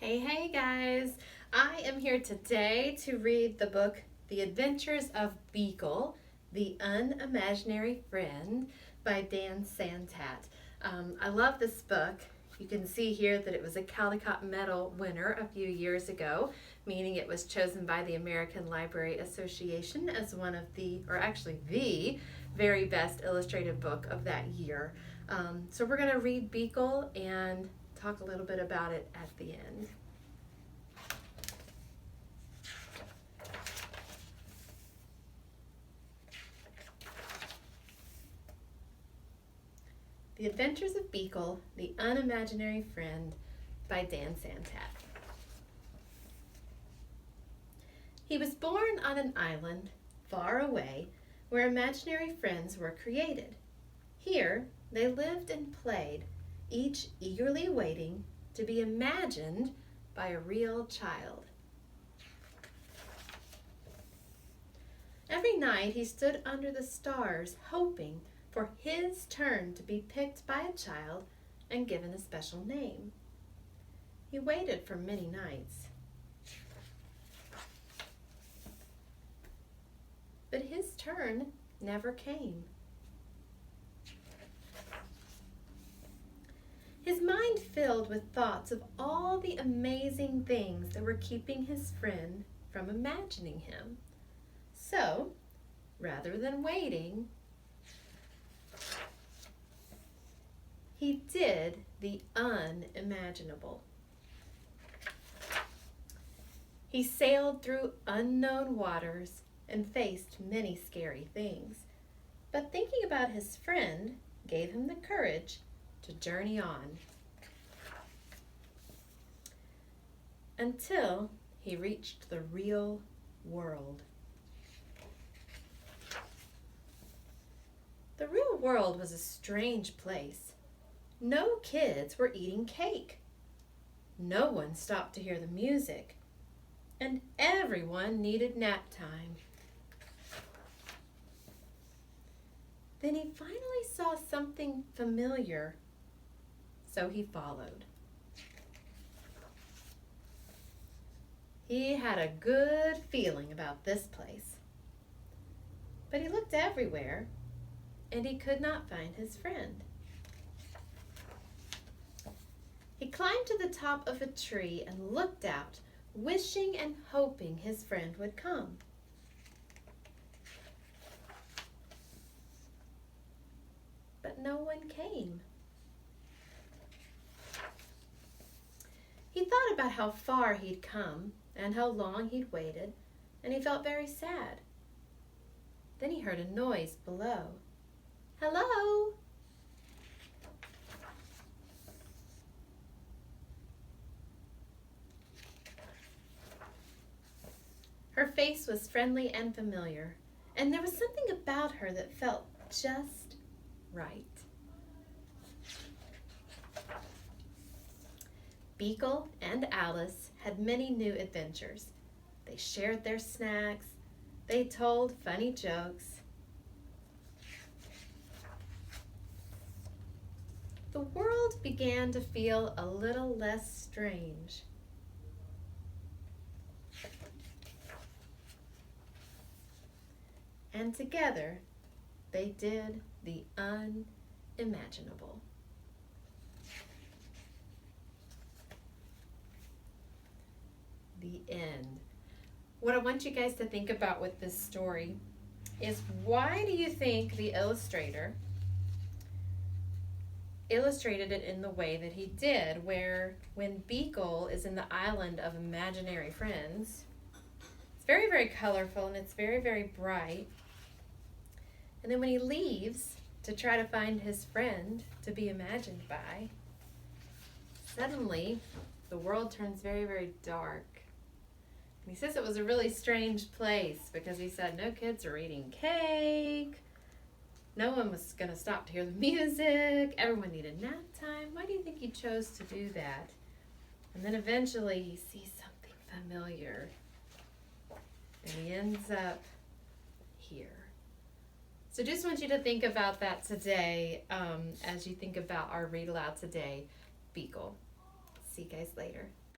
Hey guys! I am here today to read the book The Adventures of Beekle, the Unimaginary Friend by Dan Santat. I love this book. You can see here that it was a Caldecott Medal winner a few years ago, meaning it was chosen by the American Library Association as one of the very best illustrated book of that year. So we're going to read Beekle and talk a little bit about it at the end. The Adventures of Beekle, the Unimaginary Friend by Dan Santat. He was born on an island far away where imaginary friends were created. Here they lived and played, each eagerly waiting to be imagined by a real child. Every night he stood under the stars, hoping for his turn to be picked by a child and given a special name. He waited for many nights. But his turn never came. His mind filled with thoughts of all the amazing things that were keeping his friend from imagining him. So, rather than waiting, he did the unimaginable. He sailed through unknown waters and faced many scary things, but thinking about his friend gave him the courage to journey on until he reached the real world. The real world was a strange place. No kids were eating cake. No one stopped to hear the music, and everyone needed nap time. Then he finally saw something familiar, so he followed. He had a good feeling about this place, but he looked everywhere, and he could not find his friend. He climbed to the top of a tree and looked out, wishing and hoping his friend would come. But no one came. He thought about how far he'd come and how long he'd waited, and he felt very sad. Then he heard a noise below. Hello? Her face was friendly and familiar, and there was something about her that felt just right. Beekle and Alice had many new adventures. They shared their snacks, they told funny jokes. The world began to feel a little less strange. And together, they did the unimaginable. The end. What I want you guys to think about with this story is, why do you think the illustrator illustrated it in the way that he did, where when Beekle is in the island of imaginary friends, it's very, very colorful and it's very, very bright. And then when he leaves to try to find his friend to be imagined by, suddenly the world turns very, very dark. And he says it was a really strange place because he said no kids were eating cake, no one was going to stop to hear the music, everyone needed nap time. Why do you think he chose to do that? And then eventually he sees something familiar, and he ends up here. So just want you to think about that today as you think about our read aloud today, Beekle. See you guys later.